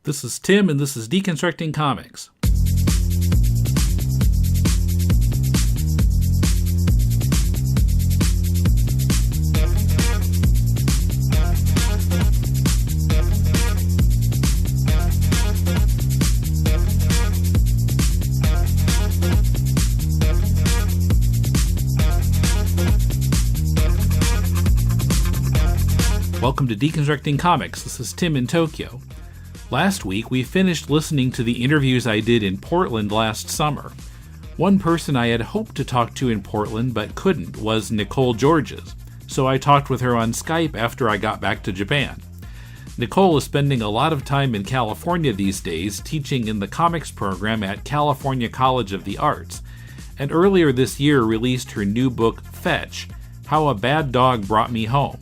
This is Tim, and this is Deconstructing Comics. Welcome to Deconstructing Comics. This is Tim in Tokyo. Last week, we finished listening to the interviews I did in Portland last summer. One person I had hoped to talk to in Portland but couldn't was Nicole Georges, so I talked with her on Skype after I got back to Japan. Nicole is spending a lot of time in California these days teaching in the comics program at California College of the Arts, and earlier this year released her new book, Fetch, How a Bad Dog Brought Me Home.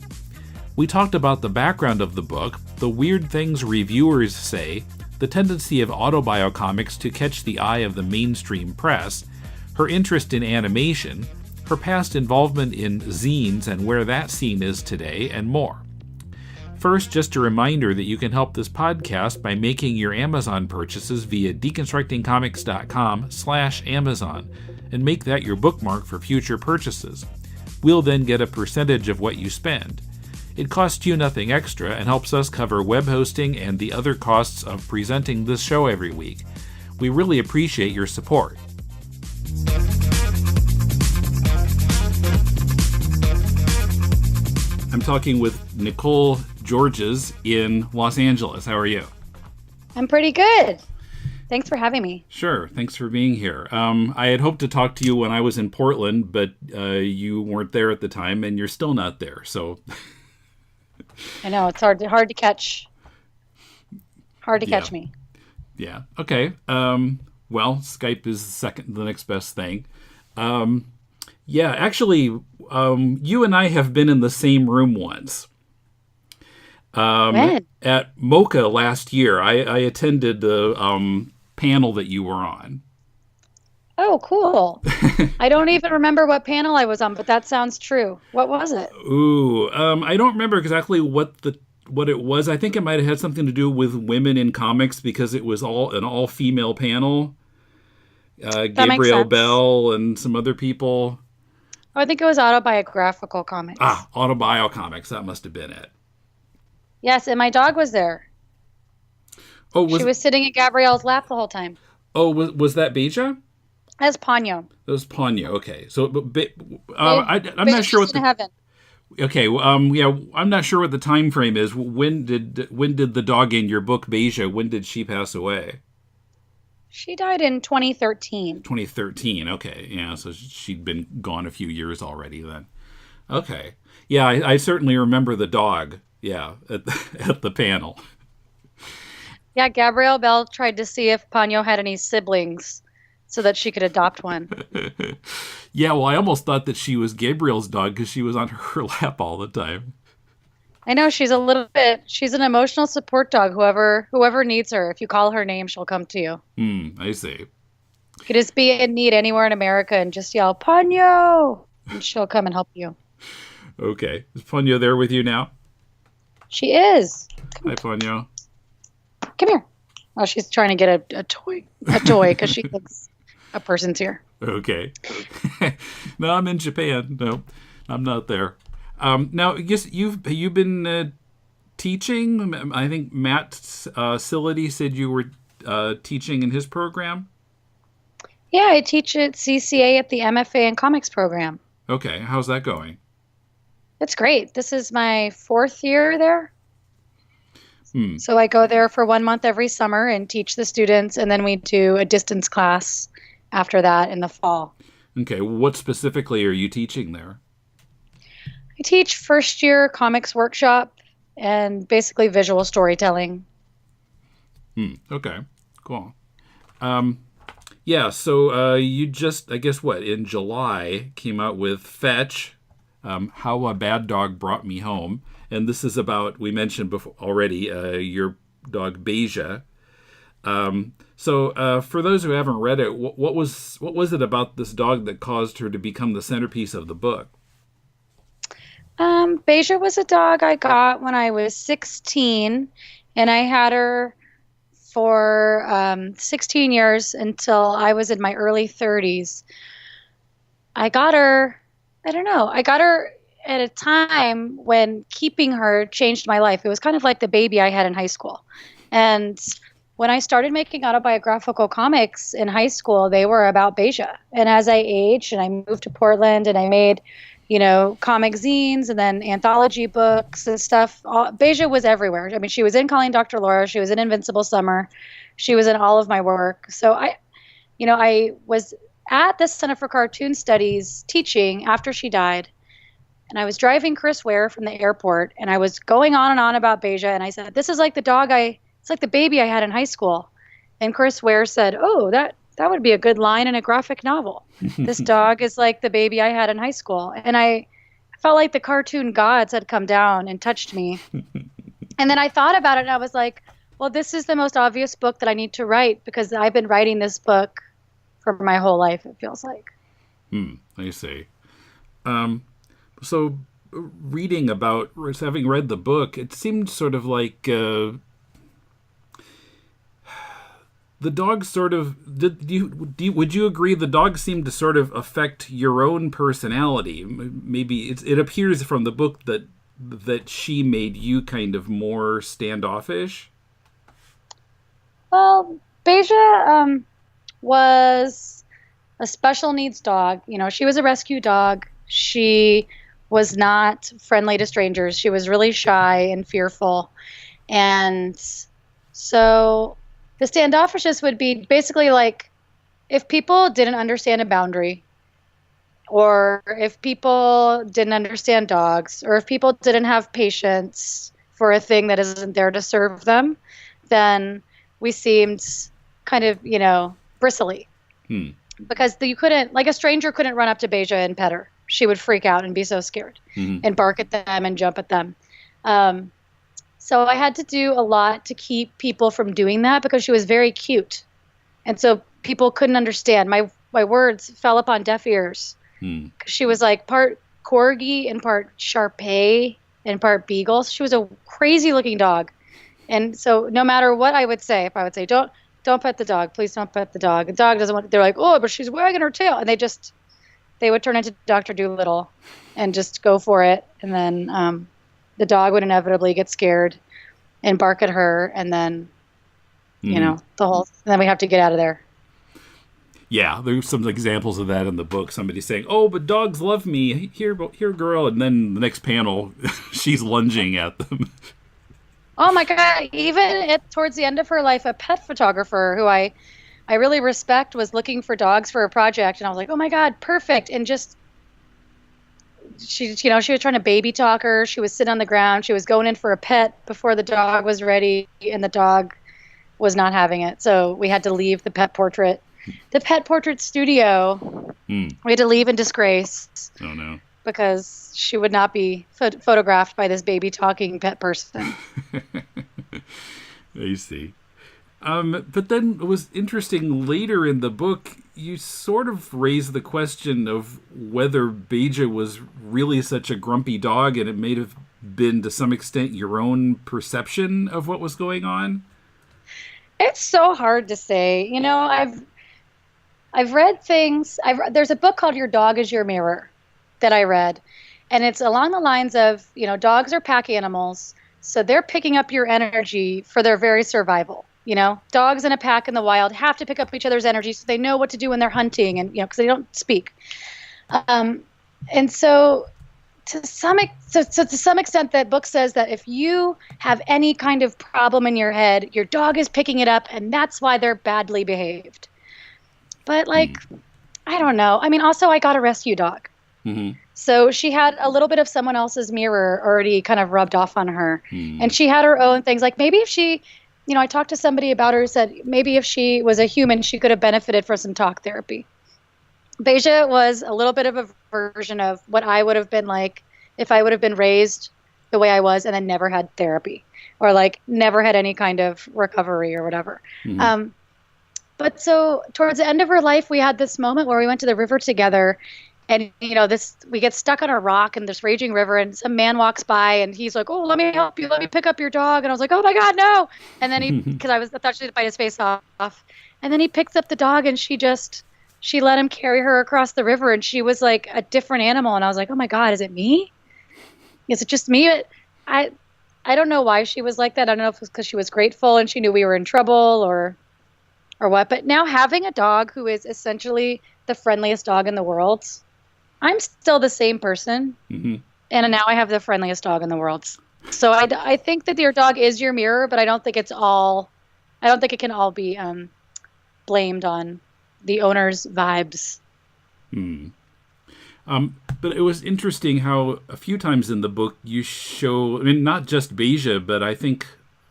We talked about the background of the book, the weird things reviewers say, the tendency of autobio comics to catch the eye of the mainstream press, her interest in animation, her past involvement in zines and where that scene is today, and more. First, just a reminder that you can help this podcast by making your Amazon purchases via deconstructingcomics.com/Amazon and make that your bookmark for future purchases. We'll then get a percentage of what you spend. It costs you nothing extra and helps us cover web hosting and the other costs of presenting this show every week. We really appreciate your support. I'm talking with Nicole Georges in Los Angeles. How are you? I'm pretty good. Thanks for having me. Sure. Thanks for being here. I had hoped to talk to you when I was in Portland, but you weren't there at the time, and you're still not there, so... I know, it's hard to catch. Hard to catch me. Yeah. Okay. Well, Skype is the next best thing. Actually, you and I have been in the same room once. When? At MoCA last year. I attended the panel that you were on. Oh, cool. I don't even remember what panel I was on, but that sounds true. What was it? Ooh, I don't remember exactly what it was. I think it might have had something to do with women in comics because it was an all-female panel. Gabrielle Bell and some other people. Oh, I think it was autobiographical comics. Autobio comics. That must have been it. Yes, and my dog was there. Oh, she was sitting in Gabrielle's lap the whole time. Oh, was that Beija? That's Ponyo. That was Ponyo. Okay, so I'm not sure what the heaven. Okay, I'm not sure what the time frame is. When did the dog in your book Beija? When did she pass away? She died in 2013. 2013. Okay, yeah, so she'd been gone a few years already then. Okay, yeah, I certainly remember the dog. Yeah, at the panel. Yeah, Gabrielle Bell tried to see if Ponyo had any siblings, so that she could adopt one. Yeah, well, I almost thought that she was Gabriel's dog because she was on her lap all the time. I know, she's she's an emotional support dog. Whoever needs her, if you call her name, she'll come to you. I see. You could just be in need anywhere in America and just yell, Ponyo! And she'll come and help you. Okay. Is Ponyo there with you now? She is. Hi, Ponyo. Come here. Oh, she's trying to get a toy because she thinks a person's here. Okay. No, I'm in Japan. No, I'm not there. Now, I guess you've been teaching. I think Matt Sility said you were teaching in his program. Yeah, I teach at CCA at the MFA in Comics program. Okay, how's that going? It's great. This is my 4th year there. So I go there for 1 month every summer and teach the students, and then we do a distance class after that in the fall. Okay, what specifically are you teaching there? I teach first year comics workshop and basically visual storytelling. Okay, cool. So you just, I guess in July came out with Fetch, How a Bad Dog Brought Me Home. And this is about, we mentioned before already, your dog Beija. So for those who haven't read it, what was it about this dog that caused her to become the centerpiece of the book? Beija was a dog I got when I was 16, and I had her for 16 years until I was in my early 30s. I got her, I don't know, I got her at a time when keeping her changed my life. It was kind of like the baby I had in high school. And when I started making autobiographical comics in high school, they were about Beija. And as I aged and I moved to Portland and I made, comic zines and then anthology books and stuff, Beija was everywhere. I mean, she was in Calling Dr. Laura. She was in Invincible Summer. She was in all of my work. So I was at the Center for Cartoon Studies teaching after she died. And I was driving Chris Ware from the airport and I was going on and on about Beija. And I said, this is like it's like the baby I had in high school. And Chris Ware said, oh, that would be a good line in a graphic novel. This dog is like the baby I had in high school. And I felt like the cartoon gods had come down and touched me. And then I thought about it and I was like, well, this is the most obvious book that I need to write because I've been writing this book for my whole life, it feels like. I see. So reading about, having read the book, it seemed sort of like the dog sort of, would you agree the dog seemed to sort of affect your own personality? Maybe it appears from the book that she made you kind of more standoffish? Well, Beija was a special needs dog. She was a rescue dog. She was not friendly to strangers. She was really shy and fearful. And so the standoffishness would be basically like if people didn't understand a boundary, or if people didn't understand dogs, or if people didn't have patience for a thing that isn't there to serve them, then we seemed kind of, bristly. Because you couldn't, like a stranger couldn't run up to Beija and pet her. She would freak out and be so scared and bark at them and jump at them. So I had to do a lot to keep people from doing that because she was very cute. And so people couldn't understand. My words fell upon deaf ears. She was like part corgi and part Shar-Pei and part beagle. She was a crazy looking dog. And so no matter what I would say, if I would say, don't pet the dog, please don't pet the dog. The dog doesn't want, they're like, oh, but she's wagging her tail. And they would turn into Dr. Dolittle and just go for it. And then the dog would inevitably get scared and bark at her. And then, and then we have to get out of there. Yeah, there's some examples of that in the book. Somebody saying, oh, but dogs love me. Here, girl. And then the next panel, she's lunging at them. Oh, my God. Even towards the end of her life, a pet photographer who I really respect was looking for dogs for a project. And I was like, oh, my God, perfect. And just she was trying to baby talk her. She was sitting on the ground. She was going in for a pet before the dog was ready. And the dog was not having it. So we had to leave the pet portrait studio. We had to leave in disgrace. Oh, no. Because she would not be photographed by this baby talking pet person. I see. But then it was interesting later in the book, you sort of raised the question of whether Beija was really such a grumpy dog, and it may have been to some extent your own perception of what was going on. It's so hard to say. I've read things. There's a book called Your Dog is Your Mirror that I read. And it's along the lines of, dogs are pack animals. So they're picking up your energy for their very survival. Dogs in a pack in the wild have to pick up each other's energy so they know what to do when they're hunting and, because they don't speak. And so to some extent, that book says that if you have any kind of problem in your head, your dog is picking it up and that's why they're badly behaved. But I don't know. I mean, also I got a rescue dog. So she had a little bit of someone else's mirror already kind of rubbed off on her. And she had her own things. Like maybe if she, I talked to somebody about her who said maybe if she was a human, she could have benefited from some talk therapy. Beija was a little bit of a version of what I would have been like if I would have been raised the way I was and then never had therapy or never had any kind of recovery or whatever. But so towards the end of her life, we had this moment where we went to the river together. And, we get stuck on a rock in this raging river, and some man walks by, and he's like, "Oh, let me help you. Let me pick up your dog." And I was like, "Oh my God, no!" And then because I thought she would bite his face off. And then he picks up the dog, and she let him carry her across the river, and she was like a different animal. And I was like, "Oh my God, is it me? Is it just me?" I don't know why she was like that. I don't know if it was because she was grateful and she knew we were in trouble or what. But now having a dog who is essentially the friendliest dog in the world, I'm still the same person. Mm-hmm. And now I have the friendliest dog in the world. So I think that your dog is your mirror, but I don't think it can all be blamed on the owner's vibes. But it was interesting how a few times in the book you show, I mean, not just Beija, but I think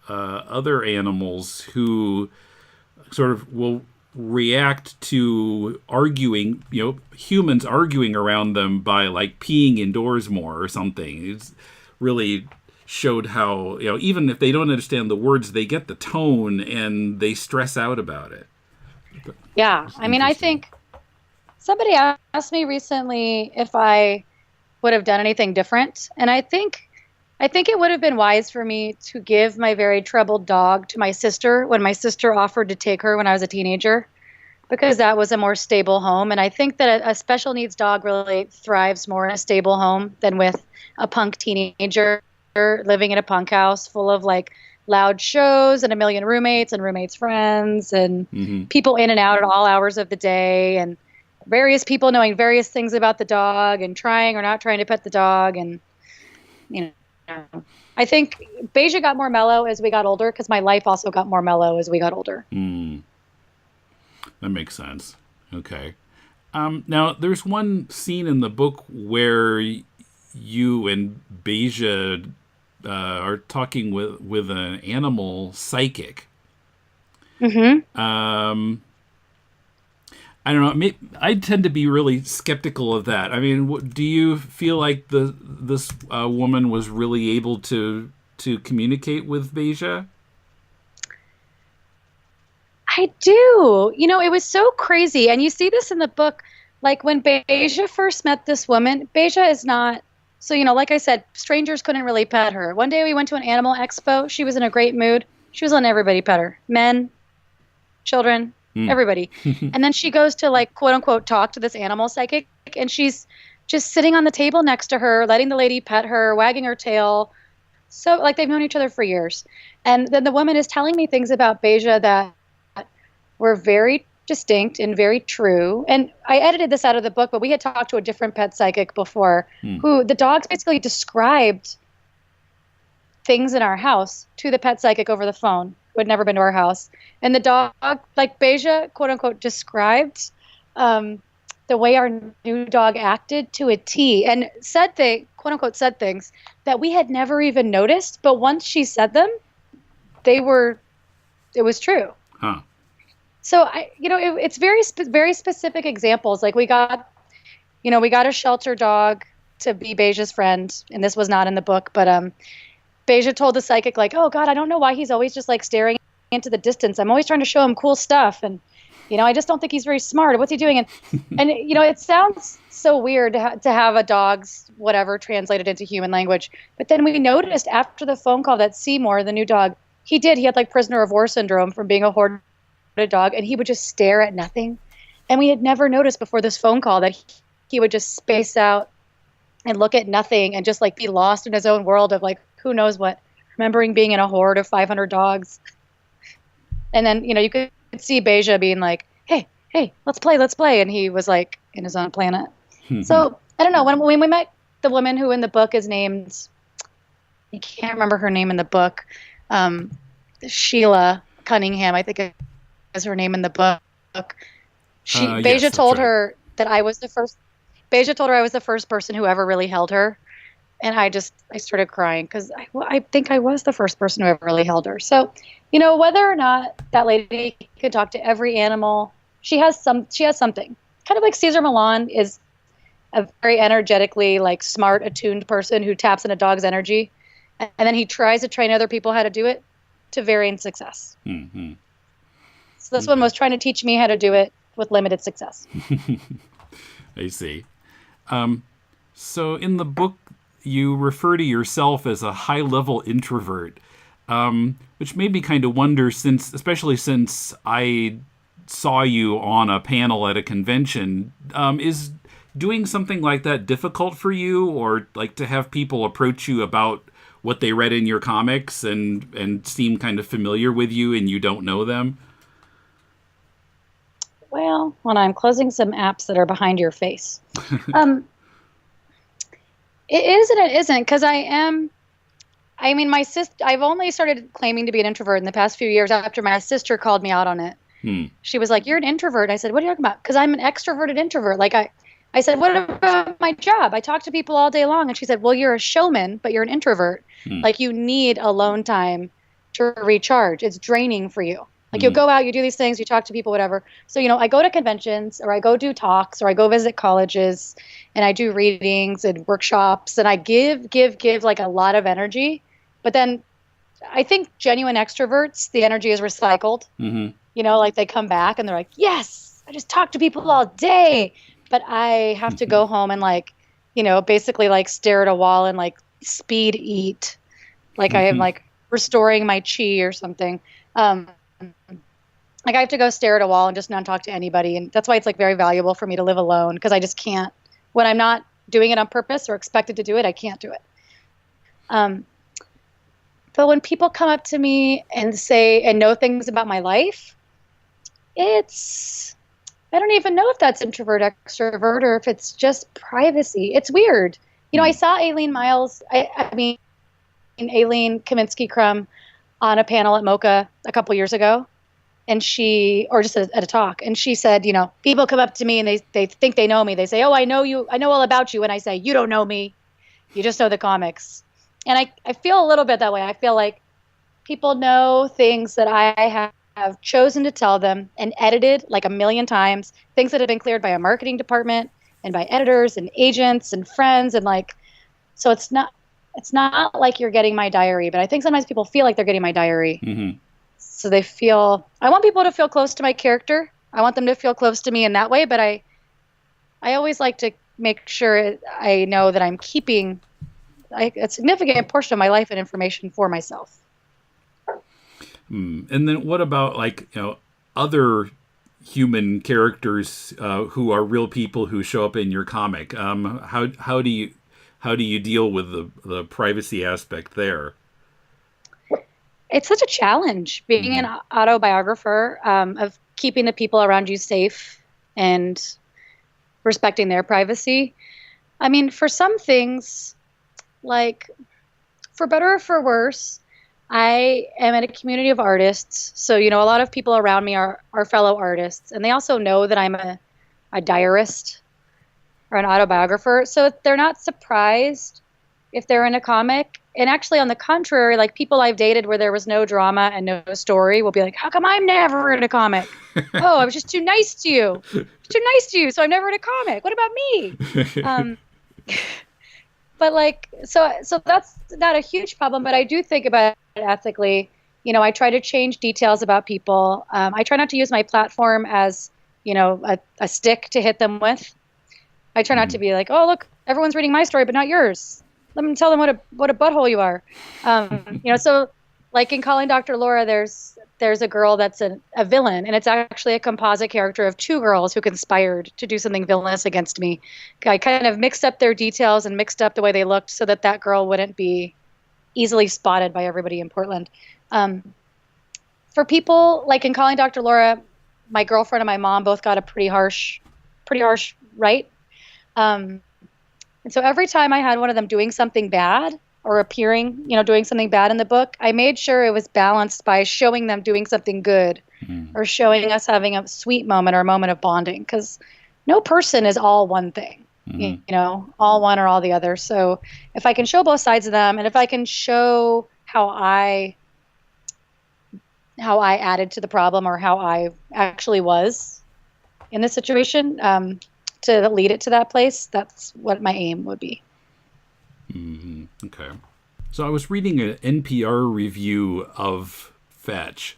other animals who sort of will react to arguing, humans arguing around them by like peeing indoors more or something. It's really showed how, even if they don't understand the words, they get the tone and they stress out about it. Yeah. I mean, I think somebody asked me recently if I would have done anything different. And I think it would have been wise for me to give my very troubled dog to my sister when my sister offered to take her when I was a teenager, because that was a more stable home. And I think that a special needs dog really thrives more in a stable home than with a punk teenager living in a punk house full of like loud shows and a million roommates and roommates' friends and people in and out at all hours of the day, and various people knowing various things about the dog and trying or not trying to pet the dog. And, I think Beija got more mellow as we got older because my life also got more mellow as we got older. That makes sense. Okay. Now, there's one scene in the book where you and Beija are talking with an animal psychic. Mm-hmm. I don't know. I tend to be really skeptical of that. I mean, do you feel like this woman was really able to communicate with Beija? I do. It was so crazy. And you see this in the book. Like when Beija first met this woman, Beija is not. So, like I said, strangers couldn't really pet her. One day we went to an animal expo. She was in a great mood. She was letting everybody pet her. Men, children, everybody. And then she goes to like, quote unquote, talk to this animal psychic. And she's just sitting on the table next to her, letting the lady pet her, wagging her tail. So like they've known each other for years. And then the woman is telling me things about Beija that were very distinct and very true. And I edited this out of the book, but we had talked to a different pet psychic before who the dogs basically described things in our house to the pet psychic over the phone who had never been to our house. And the dog, like Beija, quote unquote, described the way our new dog acted to a T and quote unquote, said things that we had never even noticed. But once she said them, it was true. Huh. So it's very specific examples. Like we got a shelter dog to be Beija's friend, and this was not in the book, but Beija told the psychic like, "Oh God, I don't know why he's always just like staring into the distance. I'm always trying to show him cool stuff, and I just don't think he's very smart. What's he doing?" And it sounds so weird to have a dog's whatever translated into human language, but then we noticed after the phone call that Seymour, the new dog, he had like prisoner of war syndrome from being a hoarded dog, and he would just stare at nothing. And we had never noticed before this phone call that he would just space out and look at nothing and just like be lost in his own world of like who knows what, remembering being in a horde of 500 dogs. And then you could see Beija being like, hey, let's play, and he was like in his own planet. So I don't know, when we met the woman who in the book is named, I can't remember her name in the book, Sheila Cunningham, I think is her name in the book. Beija told her that I was the first. Beija told her I was the first person who ever really held her, and I started crying because I think I was the first person who ever really held her. So, whether or not that lady could talk to every animal, she has something. Kind of like Cesar Millan is a very energetically like smart, attuned person who taps into a dog's energy, and then he tries to train other people how to do it to varying success. Mm-hmm. So this one was trying to teach me how to do it with limited success. I see. So in the book, you refer to yourself as a high-level introvert, which made me kind of wonder, especially since I saw you on a panel at a convention. Is doing something like that difficult for you, or like to have people approach you about what they read in your comics and seem kind of familiar with you and you don't know them? Well, when I'm closing some apps that are behind your face. It is and it isn't, because my sister, I've only started claiming to be an introvert in the past few years after my sister called me out on it. She was like, "You're an introvert." I said, "What are you talking about?" Because I'm an extroverted introvert. Like I said, "What about my job? I talk to people all day long." And she said, "Well, you're a showman, but you're an introvert. Like you need alone time to recharge. It's draining for you. Like you'll go out, you do these things, you talk to people, whatever." So, I go to conventions or I go do talks or I go visit colleges and I do readings and workshops and I give like a lot of energy. But then I think genuine extroverts, the energy is recycled. Like they come back and they're like, "Yes, I just talk to people all day." But I have to go home and basically like stare at a wall and like speed eat. Like I am like restoring my chi or something. Like I have to go stare at a wall and just not talk to anybody. And that's why it's like very valuable for me to live alone, because I just can't, when I'm not doing it on purpose or expected to do it, I can't do it. But when people come up to me and say, and know things about my life, I don't even know if that's introvert, extrovert, or if it's just privacy. It's weird. I saw Aileen Miles, Aileen Kaminsky-Crum on a panel at MoCA a couple years ago. And or just at a talk. And she said, people come up to me and they think they know me. They say, "Oh, I know you. I know all about you." And I say, "You don't know me. You just know the comics." And I feel a little bit that way. I feel like people know things that I have chosen to tell them and edited like a million times, things that have been cleared by a marketing department and by editors and agents and friends. And so it's not like you're getting my diary, but I think sometimes people feel like they're getting my diary. So I want people to feel close to my character. I want them to feel close to me in that way, but I always like to make sure I know that I'm keeping a significant portion of my life and information for myself. And then what about other human characters who are real people who show up in your comic? How do you deal with the privacy aspect there? It's such a challenge being an autobiographer, of keeping the people around you safe and respecting their privacy. I mean, for some things, like for better or for worse, I am in a community of artists. So, a lot of people around me are fellow artists, and they also know that I'm a diarist or an autobiographer. So they're not surprised if they're in a comic. And actually, on the contrary, like people I've dated where there was no drama and no story will be like, "How come I'm never in a comic?" "Oh, I was just too nice to you. So I'm never in a comic. What about me?" But so that's not a huge problem. But I do think about it ethically. I try to change details about people. I try not to use my platform as, a stick to hit them with. I try not to be like, "Oh, look, everyone's reading my story, but not yours. Let me tell them what a butthole you are." So like in Calling Dr. Laura, there's a girl that's a villain, and it's actually a composite character of two girls who conspired to do something villainous against me. I kind of mixed up their details and mixed up the way they looked so that girl wouldn't be easily spotted by everybody in Portland. For people like in Calling Dr. Laura, my girlfriend and my mom both got a pretty harsh right. And so every time I had one of them doing something bad or appearing, doing something bad in the book, I made sure it was balanced by showing them doing something good or showing us having a sweet moment or a moment of bonding, because no person is all one thing, all one or all the other. So if I can show both sides of them, and if I can show how I added to the problem or how I actually was in this situation, to lead it to that place, that's what my aim would be. Okay. So I was reading an NPR review of Fetch,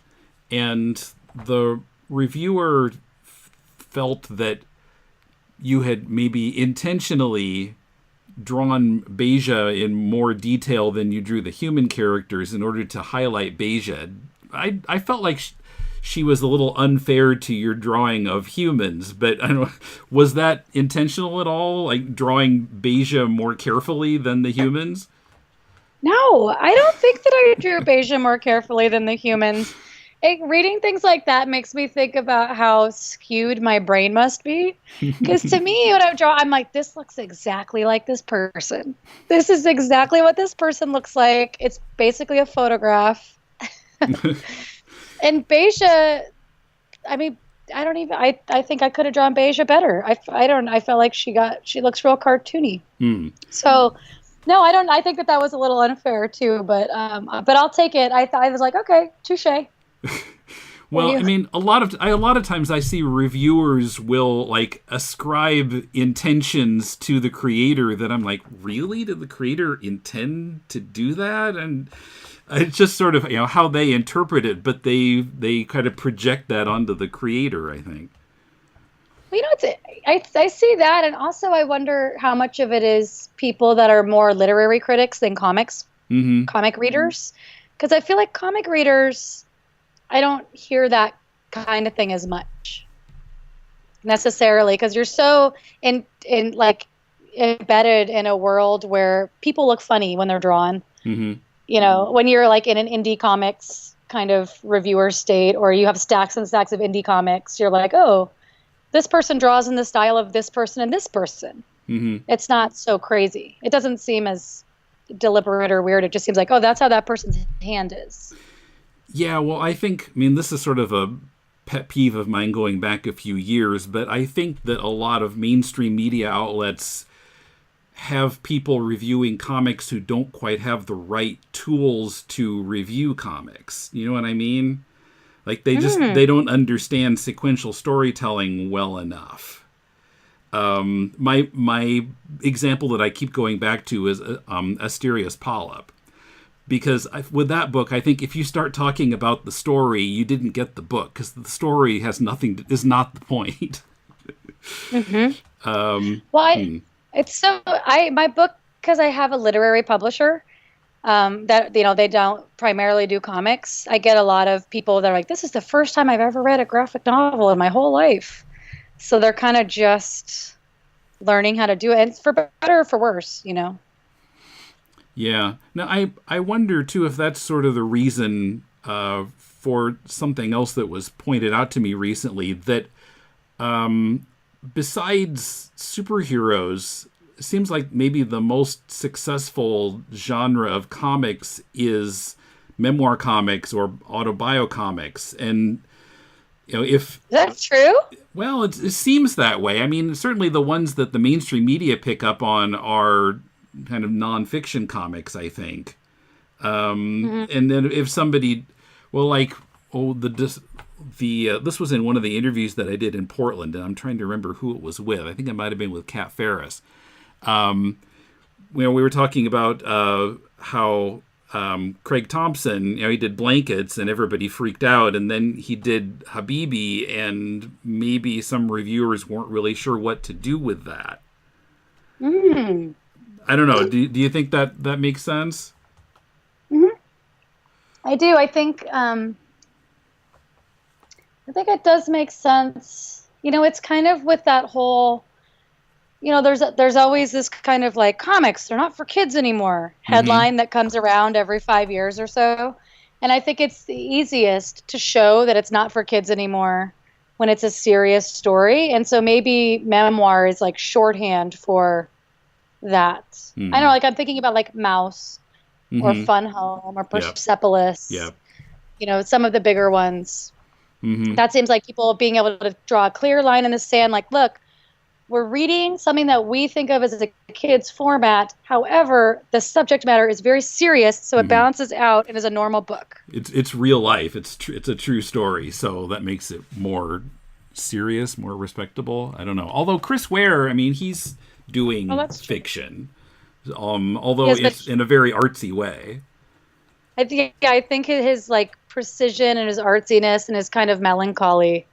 and the reviewer felt that you had maybe intentionally drawn Beija in more detail than you drew the human characters in order to highlight Beija. I felt like she was a little unfair to your drawing of humans, but I don't know, was that intentional at all? Like drawing Beija more carefully than the humans? No, I don't think that I drew Beija more carefully than the humans. Reading things like that makes me think about how skewed my brain must be. Because to me, when I draw, I'm like, this looks exactly like this person. This is exactly what this person looks like. It's basically a photograph. And Beija, I mean, I think I could have drawn Beija better. I felt like she looks real cartoony. So, no, I think that was a little unfair too, but I'll take it. I was like, okay, touche. Well, I mean, a lot of times I see reviewers will like ascribe intentions to the creator that I'm like, really? Did the creator intend to do that? And it's just sort of, how they interpret it, but they kind of project that onto the creator, I think. Well, I see that, and also I wonder how much of it is people that are more literary critics than comic readers, because I feel like comic readers, I don't hear that kind of thing as much necessarily, because you're so embedded in a world where people look funny when they're drawn. When you're like in an indie comics kind of reviewer state, or you have stacks and stacks of indie comics, you're like, oh, this person draws in the style of this person and this person. It's not so crazy. It doesn't seem as deliberate or weird. It just seems like, oh, that's how that person's hand is. Yeah, well, I mean, this is sort of a pet peeve of mine going back a few years, but I think that a lot of mainstream media outlets have people reviewing comics who don't quite have the right tools to review comics. You know what I mean? Like they don't understand sequential storytelling well enough. My example that I keep going back to is Asterios Polyp. Because with that book, I think if you start talking about the story, you didn't get the book, because the story is not the point. My book, because I have a literary publisher that they don't primarily do comics. I get a lot of people that are like, this is the first time I've ever read a graphic novel in my whole life. So they're kind of just learning how to do it, and it's for better or for worse, Yeah. Now, I wonder, too, if that's sort of the reason for something else that was pointed out to me recently, that besides superheroes, it seems like maybe the most successful genre of comics is memoir comics or autobio comics. And, if... That's true? Well, it seems that way. I mean, certainly the ones that the mainstream media pick up on are kind of nonfiction comics, I think. And then if somebody, this was in one of the interviews that I did in Portland, and I'm trying to remember who it was with. I think it might have been with Kat Ferris. We were talking about how Craig Thompson, he did Blankets, and everybody freaked out, and then he did Habibi, and maybe some reviewers weren't really sure what to do with that. I don't know. Do you think that makes sense? I do. I think it does make sense. It's kind of with that whole, there's always this kind of like, comics, they're not for kids anymore headline that comes around every 5 years or so. And I think it's the easiest to show that it's not for kids anymore when it's a serious story. And so maybe memoir is like shorthand for that. I don't know, like I'm thinking about like Mouse or Fun Home or Persepolis. Some of the bigger ones. That seems like people being able to draw a clear line in the sand, like, look, we're reading something that we think of as a kid's format. However, the subject matter is very serious, so it balances out and is a normal book. It's real life. It's a true story, so that makes it more serious, more respectable. I don't know. Although Chris Ware, I mean, he's doing fiction, although it's in a very artsy way. I think his like precision and his artsiness and his kind of melancholy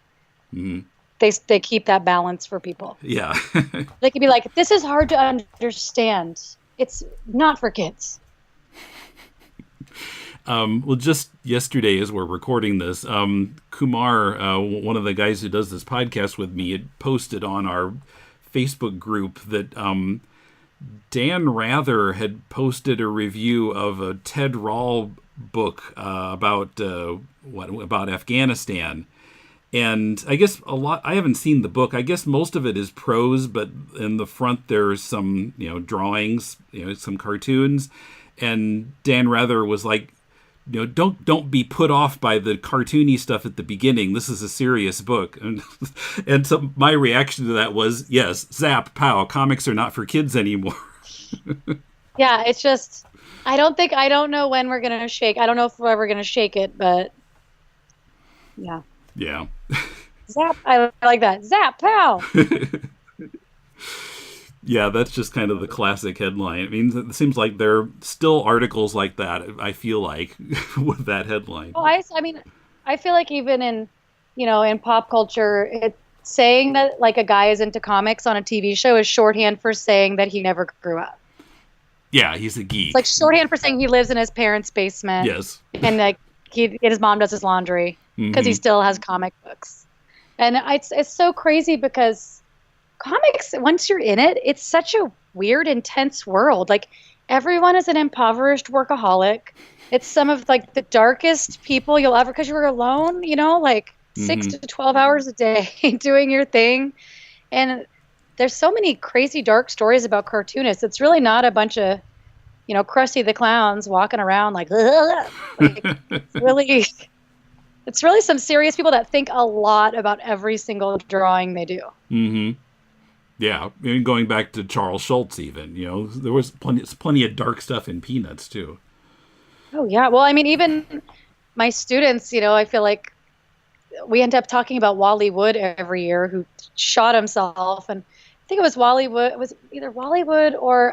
they keep that balance for people. Yeah. They could be like, this is hard to understand. It's not for kids. Well, just yesterday, as we're recording this, Kumar, one of the guys who does this podcast with me, had posted on our Facebook group that Dan Rather had posted a review of a Ted Rall book about Afghanistan. And I guess I haven't seen the book. I guess most of it is prose, but in the front there's some, drawings, some cartoons. And Dan Rather was like, don't be put off by the cartoony stuff at the beginning. This is a serious book. And so my reaction to that was, yes, zap, pow, comics are not for kids anymore. Yeah, it's just, I don't know when we're going to shake. I don't know if we're ever going to shake it, but yeah. Yeah. Zap, I like that. Zap, pow. Yeah, that's just kind of the classic headline. It means it seems like there are still articles like that, I feel like, with that headline. Well, I mean, I feel like even in, in pop culture, it's saying that like a guy is into comics on a TV show is shorthand for saying that he never grew up. Yeah, he's a geek. It's like shorthand for saying he lives in his parents' basement. Yes. And like his mom does his laundry because he still has comic books. And it's so crazy because comics, once you're in it, it's such a weird, intense world. Like, everyone is an impoverished workaholic. It's some of like the darkest people you'll ever, because you're alone, 6 to 12 hours a day doing your thing. And there's so many crazy dark stories about cartoonists. It's really not a bunch of, Krusty the Clowns walking around like it's really some serious people that think a lot about every single drawing they do. Mm-hmm. Yeah, I mean, going back to Charles Schultz even, there was plenty of dark stuff in Peanuts too. Oh, yeah. Well, I mean, even my students, I feel like we end up talking about Wally Wood every year, who shot himself. And I think it was Wally Wood. It was either Wally Wood or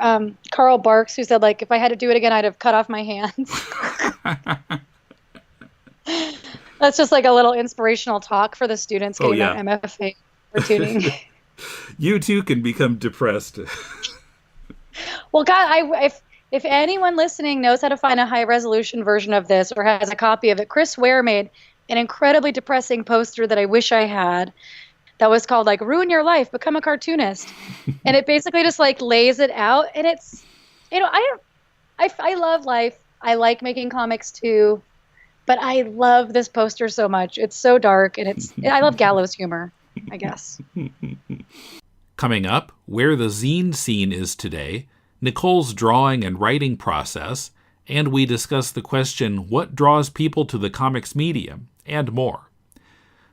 Carl Barks, who said, like, if I had to do it again, I'd have cut off my hands. That's just like a little inspirational talk for the students getting their MFA for tuning. You too can become depressed. Well, God, if anyone listening knows how to find a high resolution version of this or has a copy of it, Chris Ware made an incredibly depressing poster that I wish I had that was called like Ruin Your Life, Become a Cartoonist. And it basically just like lays it out. And it's, I love life. I like making comics too, but I love this poster so much. It's so dark and I love gallows humor, I guess. Coming up, where the zine scene is today, Nicole's drawing and writing process, and we discuss the question, what draws people to the comics medium, and more.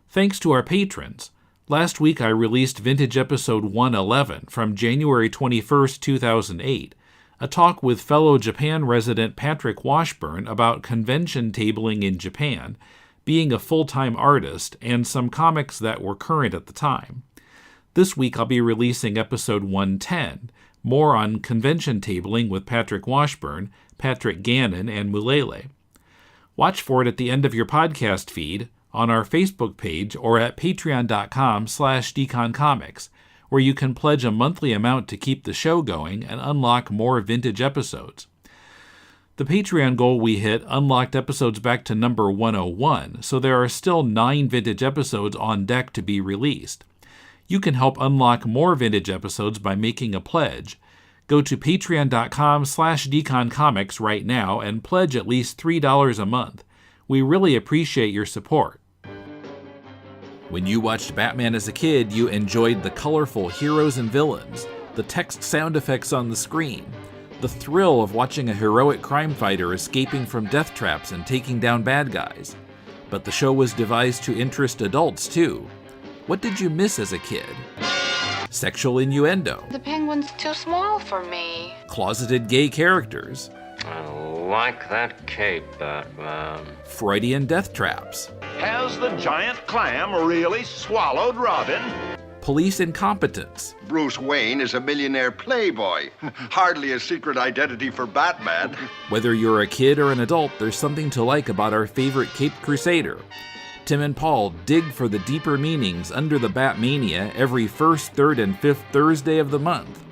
Thanks to our patrons. Last week I released Vintage Episode 111 from January 21st, 2008, a talk with fellow Japan resident Patrick Washburn about convention tabling in Japan, being a full-time artist, and some comics that were current at the time. This week I'll be releasing episode 110, more on convention tabling with Patrick Washburn, Patrick Gannon, and Mulele. Watch for it at the end of your podcast feed, on our Facebook page, or at patreon.com/deconcomics, where you can pledge a monthly amount to keep the show going and unlock more vintage episodes. The Patreon goal we hit unlocked episodes back to number 101, so there are still 9 vintage episodes on deck to be released. You can help unlock more vintage episodes by making a pledge. Go to patreon.com/deconcomics right now and pledge at least $3 a month. We really appreciate your support. When you watched Batman as a kid, you enjoyed the colorful heroes and villains, the text sound effects on the screen, the thrill of watching a heroic crime fighter escaping from death traps and taking down bad guys. But the show was devised to interest adults too. What did you miss as a kid? Sexual innuendo. The penguin's too small for me. Closeted gay characters. I like that cape, Batman. Freudian death traps. Has the giant clam really swallowed Robin? Police incompetence. Bruce Wayne is a millionaire playboy. Hardly a secret identity for Batman. Whether you're a kid or an adult, there's something to like about our favorite Caped Crusader. Tim and Paul dig for the deeper meanings under the Batmania every first, third, and fifth Thursday of the month.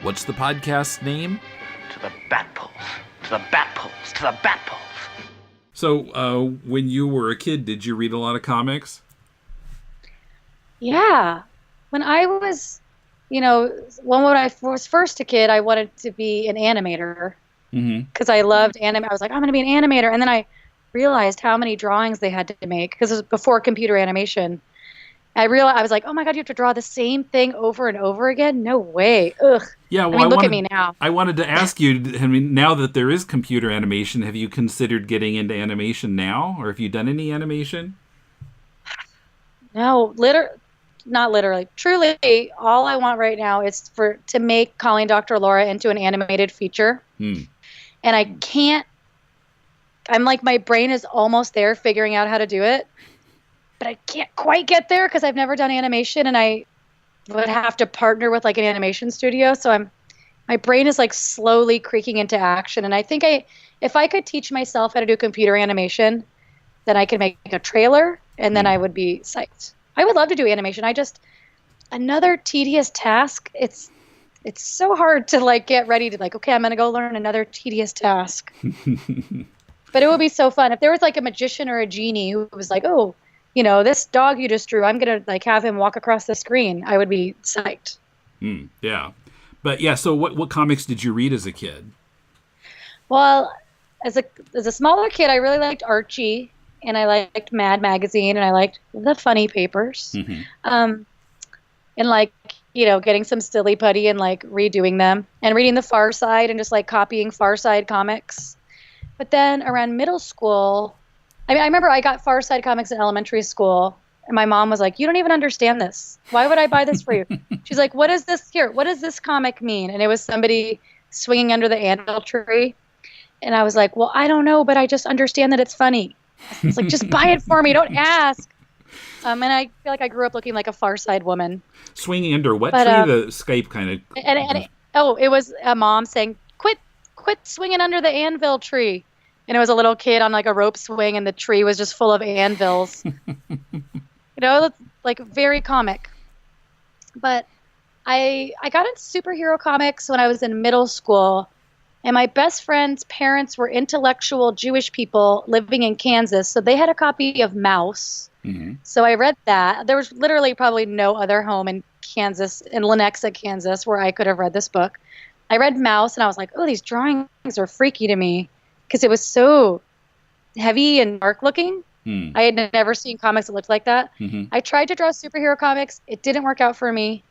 What's the podcast's name? To the bat poles. To the bat poles. To the bat poles. So, when you were a kid, did you read a lot of comics? Yeah. When I was, when I was first a kid, I wanted to be an animator. Because I loved anime. I was like, I'm going to be an animator. And then I realized how many drawings they had to make, because it was before computer animation. I was like, oh my God, you have to draw the same thing over and over again? No way. Ugh. Yeah, well, look at me now. I wanted to ask you, now that there is computer animation, have you considered getting into animation now? Or have you done any animation? No, not literally. Truly, all I want right now is to make Calling Dr. Laura into an animated feature. And I can't. I'm like, my brain is almost there figuring out how to do it. But I can't quite get there because I've never done animation, and I would have to partner with like an animation studio. So my brain is like slowly creaking into action. And I think if I could teach myself how to do computer animation, then I could make a trailer, and then I would be psyched. I would love to do animation. Another tedious task. It's so hard to like get ready to like, okay, I'm going to go learn another tedious task. But it would be so fun if there was like a magician or a genie who was like, oh, this dog you just drew, I'm going to like have him walk across the screen. I would be psyched. Yeah. But yeah, so what comics did you read as a kid? Well, as a smaller kid, I really liked Archie, and I liked Mad Magazine, and I liked the funny papers. And like, getting some silly putty and like redoing them and reading the Far Side and just like copying Far Side comics. But then around middle school, I remember I got Far Side comics in elementary school, and my mom was like, you don't even understand this. Why would I buy this for you? She's like, what is this here? What does this comic mean? And it was somebody swinging under the anvil tree. And I was like, well, I don't know, but I just understand that it's funny. I was like, just buy it for me. Don't ask. And I feel like I grew up looking like a Far Side woman. Swinging under what tree? The Skype kind of... It was a mom saying, quit swinging under the anvil tree. And it was a little kid on like a rope swing, and the tree was just full of anvils. Like very comic. But I got into superhero comics when I was in middle school, and my best friend's parents were intellectual Jewish people living in Kansas, so they had a copy of Mouse. So I read that. There was literally probably no other home in Kansas, in Lenexa, Kansas, where I could have read this book. I read Mouse, and I was like, oh, these drawings are freaky to me, because it was so heavy and dark looking. I had never seen comics that looked like that. I tried to draw superhero comics. It didn't work out for me.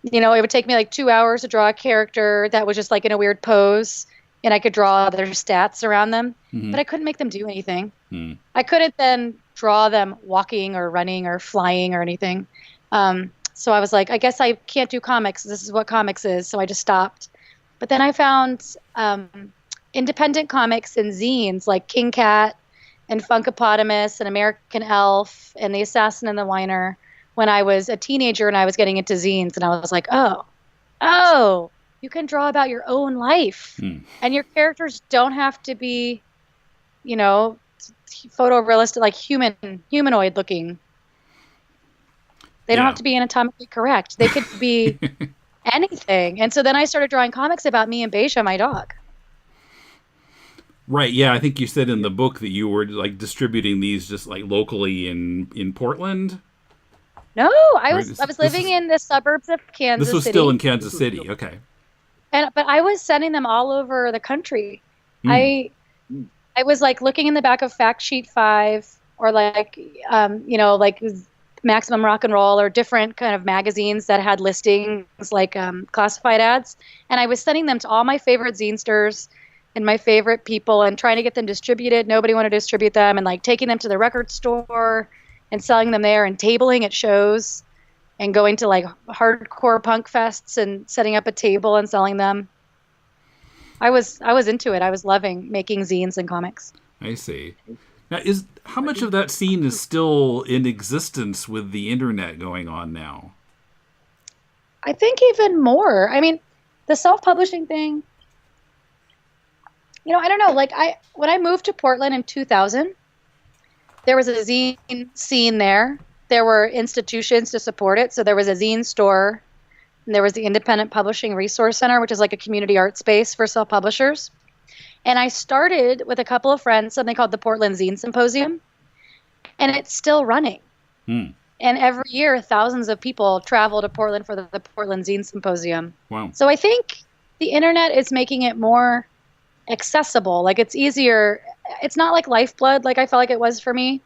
It would take me like 2 hours to draw a character that was just like in a weird pose, and I could draw their stats around them, but I couldn't make them do anything. I couldn't then draw them walking or running or flying or anything. So I was like, I guess I can't do comics. This is what comics is. So I just stopped. But then I found independent comics and zines like King Cat and Funkapotamus and American Elf and The Assassin and the Whiner when I was a teenager and I was getting into zines. And I was like, oh, you can draw about your own life. And your characters don't have to be, photorealistic, like humanoid looking. They don't have to be anatomically correct. They could be anything. And so then I started drawing comics about me and Beija, my dog. Right, yeah, I think you said in the book that you were like distributing these just like locally in Portland. No, I was living in the suburbs of Kansas City. This was still in Kansas City, okay. But I was sending them all over the country. I was like looking in the back of Fact Sheet 5 or like like Maximum Rock and Roll or different kind of magazines that had listings like classified ads, and I was sending them to all my favorite zinesters and my favorite people and trying to get them distributed. Nobody wanted to distribute them, and like taking them to the record store and selling them there and tabling at shows and going to like hardcore punk fests and setting up a table and selling them. I was into it. I was loving making zines and comics. I see. Now, how much of that scene is still in existence with the internet going on now? I think even more. I mean, the self-publishing thing, I don't know. Like when I moved to Portland in 2000, there was a zine scene there. There were institutions to support it. So there was a zine store, and there was the Independent Publishing Resource Center, which is like a community art space for self-publishers. And I started with a couple of friends something called the Portland Zine Symposium, and it's still running. And every year, thousands of people travel to Portland for the Portland Zine Symposium. Wow. So I think the internet is making it more accessible. Like, it's easier. It's not like Lifeblood, like I felt like it was for me.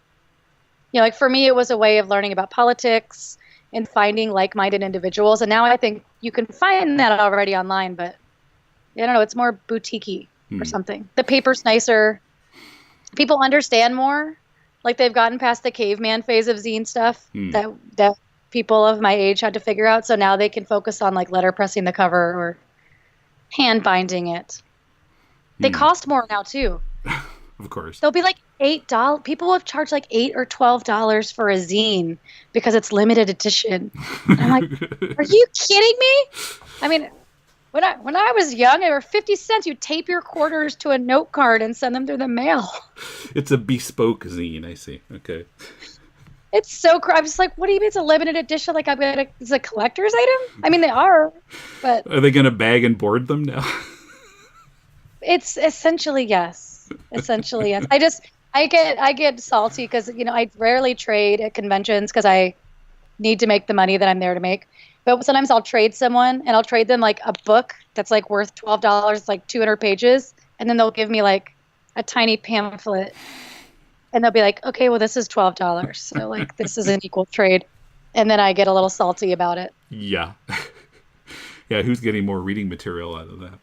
You know, like for me, it was a way of learning about politics and finding like-minded individuals. And now I think you can find that already online, but I don't know, it's more boutique-y or something. The paper's nicer. People understand more. Like, they've gotten past the caveman phase of zine stuff that people of my age had to figure out. So now they can focus on like letterpressing the cover or hand binding it. They cost more now too. Of course. They'll be like $8. People have charged like $8 or $12 for a zine because it's limited edition. And I'm like, are you kidding me? I mean, when I was young, they were 50 cents. You tape your quarters to a note card and send them through the mail. It's a bespoke zine, I see. Okay. It's so I'm just like, what do you mean it's a limited edition? Like, it's a collector's item? I mean, they are, but... Are they going to bag and board them now? It's essentially yes. Essentially yes. I get salty because, you know, I rarely trade at conventions because I need to make the money that I'm there to make. But sometimes I'll trade someone and I'll trade them like a book that's like worth $12, like 200 pages. And then they'll give me like a tiny pamphlet and they'll be like, okay, well, this is $12. So like, this is an equal trade. And then I get a little salty about it. Yeah. Yeah. Who's getting more reading material out of that?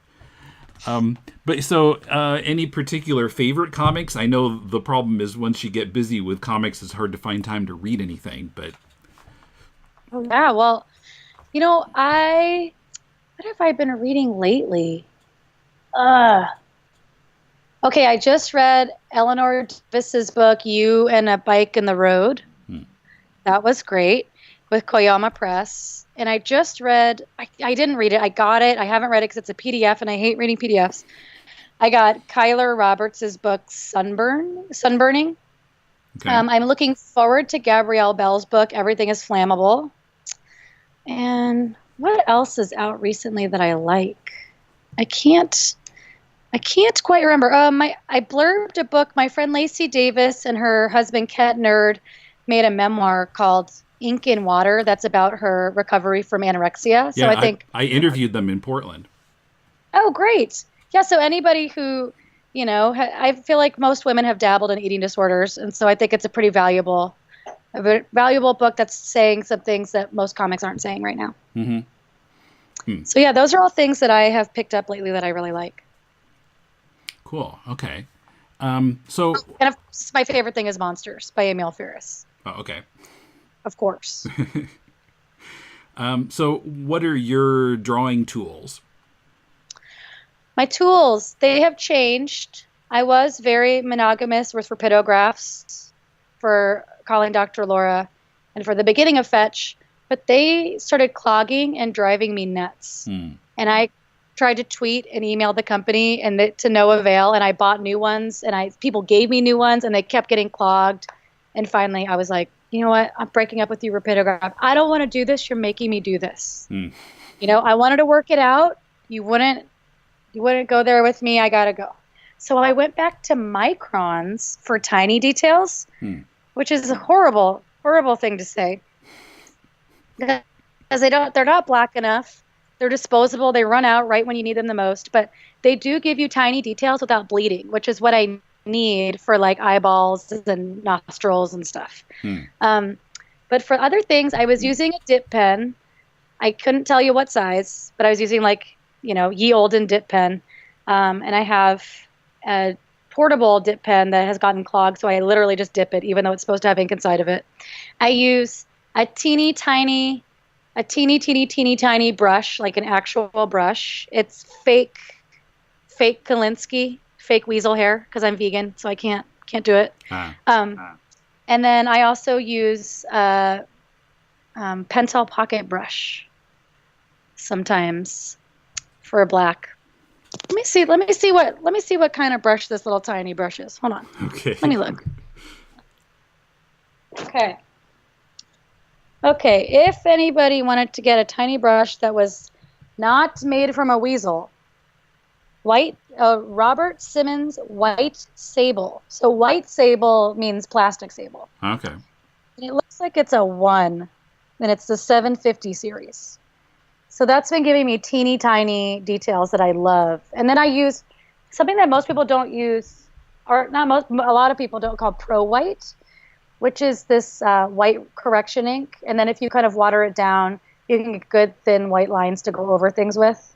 But so, any particular favorite comics? I know the problem is once you get busy with comics, it's hard to find time to read anything, but. Oh, yeah. Well, you know, what have I been reading lately? Okay. I just read Eleanor Davis's book, You and a Bike in the Road. That was great, with Koyama Press. And I just read, I didn't read it. I got it. I haven't read it because it's a PDF and I hate reading PDFs. I got Kyler Roberts' book, Sunburning. Okay. I'm looking forward to Gabrielle Bell's book, Everything is Flammable. And what else is out recently that I like? I can't quite remember. I blurbed a book. My friend Lacey Davis and her husband, Ket Nerd, made a memoir called Ink in Water that's about her recovery from anorexia. So yeah, I interviewed them in Portland. Oh, great. Yeah, so anybody who, you know, I feel like most women have dabbled in eating disorders, and so I think it's a pretty valuable book that's saying some things that most comics aren't saying right now. So yeah, those are all things that I have picked up lately that I really like. Cool. Okay. And of course, my favorite thing is Monsters by Emil Ferris. Oh, okay. Of course. So what are your drawing tools? My tools, they have changed. I was very monogamous with rapidographs for Calling Dr. Laura and for the beginning of Fetch, but they started clogging and driving me nuts. And I tried to tweet and email the company and to no avail, and I bought new ones, and people gave me new ones, and they kept getting clogged. And finally, I was like, you know what? I'm breaking up with you, rapidograph. I don't want to do this. You're making me do this. You know, I wanted to work it out. You wouldn't go there with me. I got to go. So I went back to microns for tiny details, which is a horrible, horrible thing to say. Because they're not black enough. They're disposable. They run out right when you need them the most. But they do give you tiny details without bleeding, which is what I need for like eyeballs and nostrils and stuff. But for other things, I was using a dip pen. I couldn't tell you what size, but I was using like, you know, ye olden dip pen. And I have a portable dip pen that has gotten clogged, so I literally just dip it, even though it's supposed to have ink inside of it. I use a teeny tiny brush, like an actual brush. It's fake Kalinsky, fake weasel hair, because I'm vegan, so I can't do it. And then I also use Pentel pocket brush sometimes for a black. Let me see what kind of brush this little tiny brush is. Hold on. Okay. Let me look. Okay. Okay, if anybody wanted to get a tiny brush that was not made from a weasel, Robert Simmons white sable. So white sable means plastic sable. Okay. And it looks like it's a 1, and it's the 750 series. So that's been giving me teeny tiny details that I love. And then I use something that most people don't use, or not most, a lot of people don't, call Pro White, which is this white correction ink. And then if you kind of water it down, you can get good thin white lines to go over things with.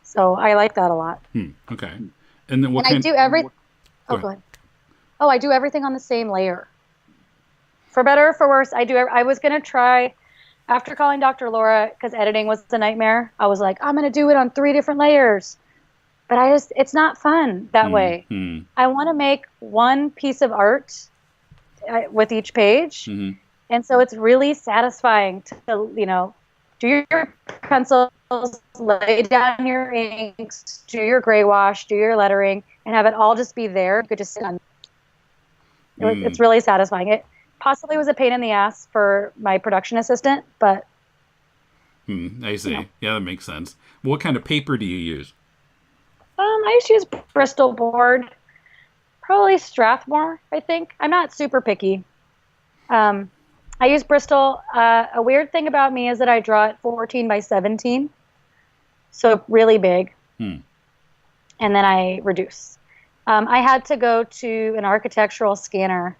So I like that a lot. Okay. And then I do everything. Go ahead. Oh, I do everything on the same layer. For better or for worse, I was going to try, after calling Dr. Laura, because editing was a nightmare, I was like, I'm going to do it on 3 different layers. But it's not fun that way. I want to make one piece of art with each page. And so it's really satisfying to, do your pencils, lay down your inks, do your gray wash, do your lettering, and have it all just be there. You could just sit on. It's really satisfying. It possibly was a pain in the ass for my production assistant, but. I see. Yeah, that makes sense. What kind of paper do you use? I just use Bristol board, probably Strathmore, I think. I'm not super picky. I use Bristol. A weird thing about me is that I draw at 14 by 17, so really big, and then I reduce. I had to go to an architectural scanner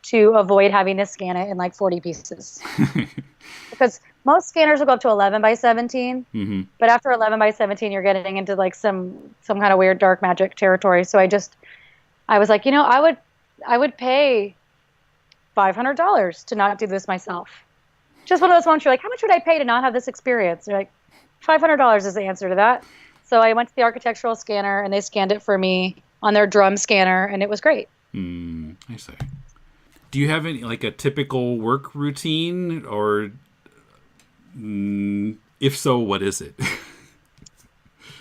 to avoid having to scan it in like 40 pieces. Because most scanners will go up to 11 by 17, but after 11 by 17, you're getting into like some kind of weird dark magic territory. So I was like, I would pay $500 to not do this myself. Just one of those ones you're like, how much would I pay to not have this experience? You're like, $500 is the answer to that. So I went to the architectural scanner and they scanned it for me on their drum scanner, and it was great. I see. Do you have any, like, a typical work routine, or if so, what is it?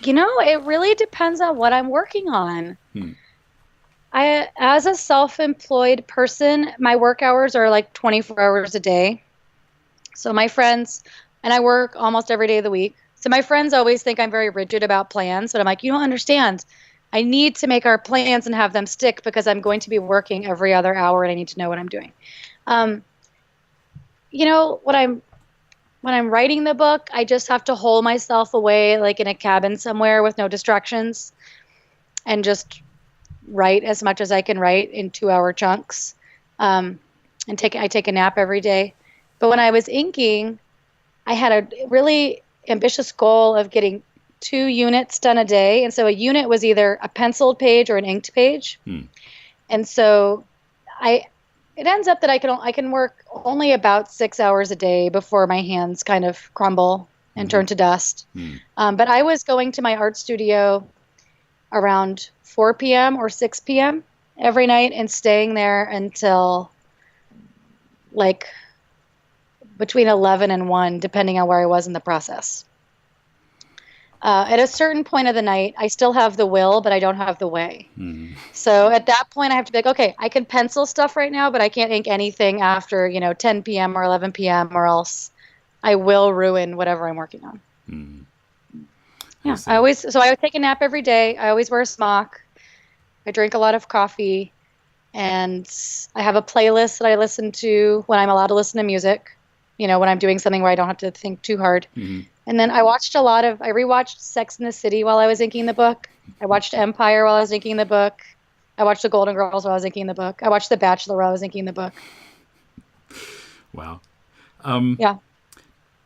It really depends on what I'm working on. As a self-employed person, my work hours are like 24 hours a day. So my friends, and I work almost every day of the week. So my friends always think I'm very rigid about plans, but I'm like, you don't understand. I need to make our plans and have them stick because I'm going to be working every other hour and I need to know what I'm doing. When I'm writing the book, I just have to hole myself away like in a cabin somewhere with no distractions and just write as much as I can write in 2-hour chunks. I take a nap every day. But when I was inking, I had a really ambitious goal of getting 2 units done a day. And so a unit was either a penciled page or an inked page. And so it ends up that I can work only about 6 hours a day before my hands kind of crumble and turn to dust. But I was going to my art studio around 4 p.m. or 6 p.m. every night and staying there until like between 11 and 1, depending on where I was in the process. At a certain point of the night, I still have the will, but I don't have the way. So at that point, I have to be like, okay, I can pencil stuff right now, but I can't ink anything after 10 p.m. or 11 p.m. or else I will ruin whatever I'm working on. Yeah, I would take a nap every day. I always wear a smock. I drink a lot of coffee, and I have a playlist that I listen to when I'm allowed to listen to music. When I'm doing something where I don't have to think too hard. And then I rewatched Sex and the City while I was inking the book. I watched Empire while I was inking the book. I watched The Golden Girls while I was inking the book. I watched The Bachelor while I was inking the book. Wow. Yeah.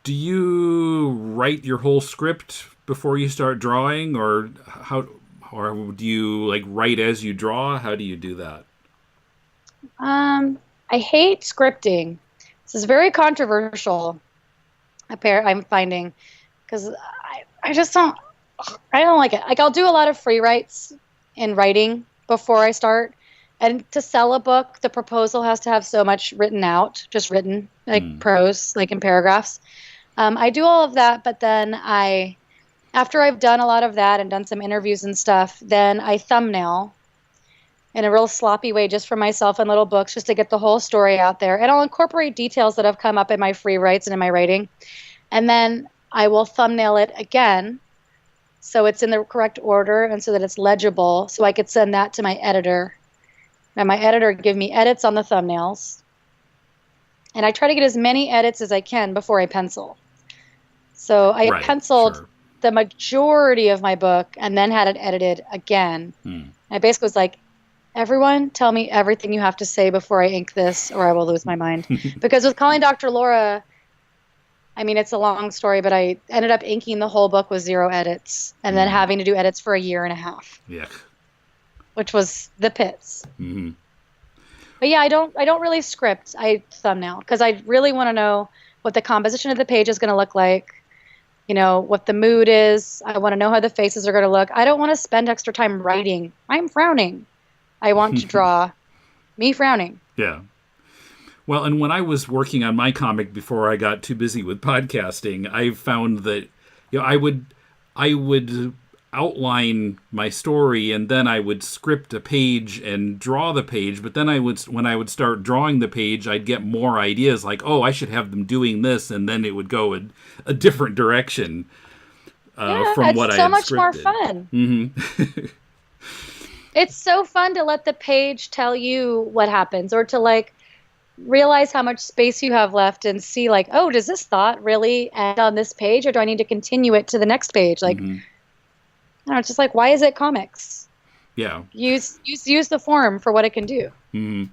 Do you write your whole script before you start drawing, or do you like write as you draw? How do you do that? I hate scripting. This is very controversial. I'm finding, because I don't like it. Like, I'll do a lot of free writes in writing before I start. And to sell a book, the proposal has to have so much written out, just written, like prose, like in paragraphs. I do all of that, but then after I've done a lot of that and done some interviews and stuff, then I thumbnail. in a real sloppy way just for myself in little books just to get the whole story out there. And I'll incorporate details that have come up in my free writes and in my writing. And then I will thumbnail it again so it's in the correct order and so that it's legible, so I could send that to my editor. And my editor give me edits on the thumbnails. And I try to get as many edits as I can before I pencil. So I penciled the majority of my book and then had it edited again. I basically was like, everyone tell me everything you have to say before I ink this or I will lose my mind. Because with Calling Dr. Laura, I mean, it's a long story, but I ended up inking the whole book with 0 edits and then having to do edits for a year and a half. Yeah. Which was the pits. Mm-hmm. But yeah, I don't really script. I thumbnail because I really want to know what the composition of the page is going to look like. You know, what the mood is. I want to know how the faces are going to look. I don't want to spend extra time writing. I'm frowning. I want to draw me frowning. Yeah. Well, and when I was working on my comic before I got too busy with podcasting, I found that, you know, I would outline my story and then I would script a page and draw the page. But then when I would start drawing the page, I'd get more ideas like, oh, I should have them doing this. And then it would go in a different direction from what I had scripted. It's so much more fun. Mm-hmm. It's so fun to let the page tell you what happens or to like realize how much space you have left and see like, oh, does this thought really end on this page or do I need to continue it to the next page? Like, I don't know, it's just like, why is it comics? Yeah. Use the form for what it can do. Mm-hmm.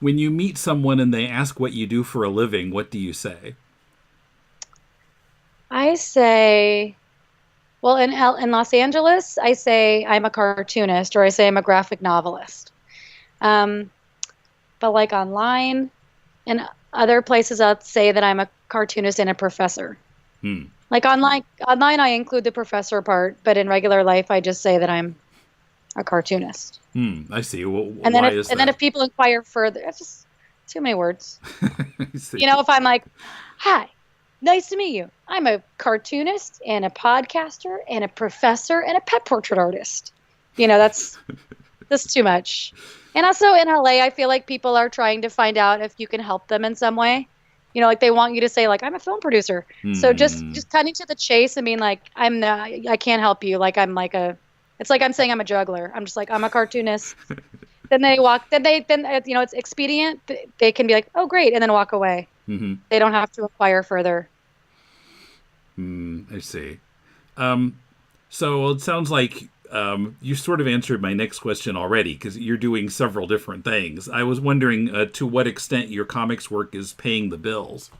When you meet someone and they ask what you do for a living, what do you say? I say, well, in Los Angeles, I say I'm a cartoonist or I say I'm a graphic novelist. But like online and other places, I'll say that I'm a cartoonist and a professor. Like online I include the professor part, but in regular life, I just say that I'm a cartoonist. I see. Well, and then if people inquire further, it's just too many words. You know, if I'm like, hi, nice to meet you. I'm a cartoonist and a podcaster and a professor and a pet portrait artist. You know, that's too much. And also in LA, I feel like people are trying to find out if you can help them in some way. You know, like they want you to say like, I'm a film producer. So just cutting to the chase and being like, I can't help you. Like it's like I'm saying I'm a juggler. I'm just like, I'm a cartoonist. Then you know, it's expedient. They can be like, oh, great. And then walk away. Mm-hmm. They don't have to inquire further. I see. So it sounds like you sort of answered my next question already because you're doing several different things. I was wondering to what extent your comics work is paying the bills.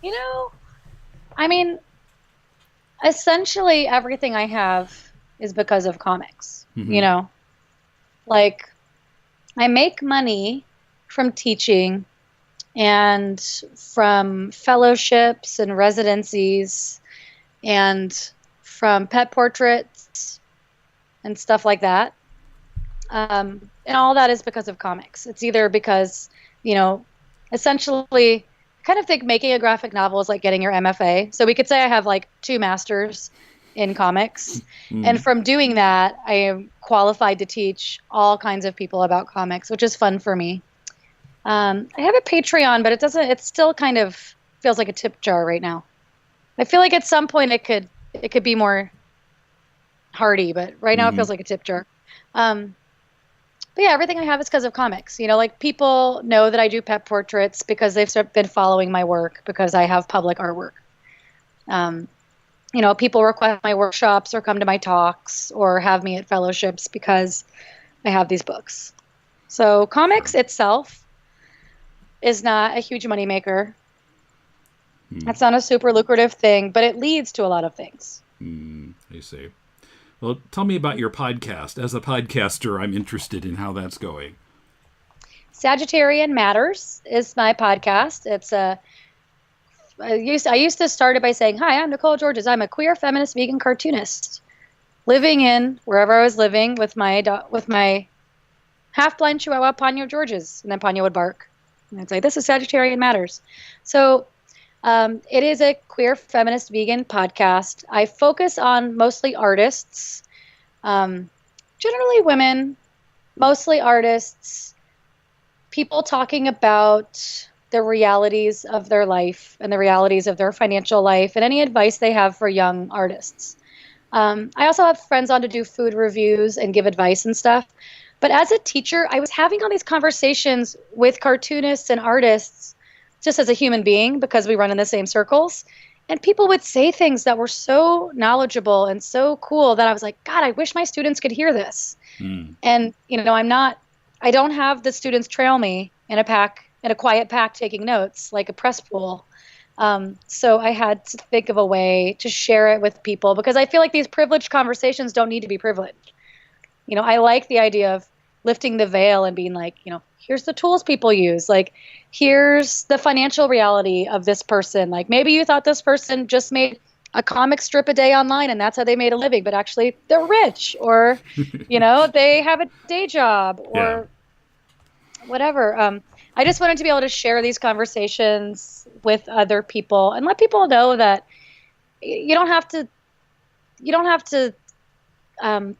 You know, I mean, essentially everything I have is because of comics. You know, like I make money from teaching and from fellowships and residencies and from pet portraits and stuff like that. And all that is because of comics. It's either because, you know, essentially kind of think making a graphic novel is like getting your MFA. So we could say I have like 2 masters in comics. And from doing that, I am qualified to teach all kinds of people about comics, which is fun for me. I have a Patreon, but it still kind of feels like a tip jar right now. I feel like at some point it could be more hearty, but right now it feels like a tip jar. But yeah, everything I have is because of comics. You know, like people know that I do pet portraits because they've been following my work because I have public artwork. You know, people request my workshops or come to my talks or have me at fellowships because I have these books. So comics itself is not a huge moneymaker. That's not a super lucrative thing, but it leads to a lot of things. I see. Well, tell me about your podcast. As a podcaster, I'm interested in how that's going. Sagittarian Matters is my podcast. It's I used to start it by saying, hi, I'm Nicole Georges. I'm a queer feminist vegan cartoonist living in wherever I was living with my half-blind chihuahua, Ponyo Georges. And then Ponyo would bark. And I'd say, this is Sagittarian Matters. So it is a queer feminist vegan podcast. I focus on mostly artists, generally women, mostly artists, people talking about the realities of their life and the realities of their financial life and any advice they have for young artists. I also have friends on to do food reviews and give advice and stuff. But as a teacher, I was having all these conversations with cartoonists and artists just as a human being because we run in the same circles. And people would say things that were so knowledgeable and so cool that I was like, God, I wish my students could hear this. And, I don't have the students trail me in a quiet pack taking notes like a press pool. So I had to think of a way to share it with people because I feel like these privileged conversations don't need to be privileged. I like the idea of lifting the veil and being like, here's the tools people use. Like, here's the financial reality of this person. Like, maybe you thought this person just made a comic strip a day online and that's how they made a living, but actually they're rich or, they have a day job or whatever. I just wanted to be able to share these conversations with other people and let people know that you don't have to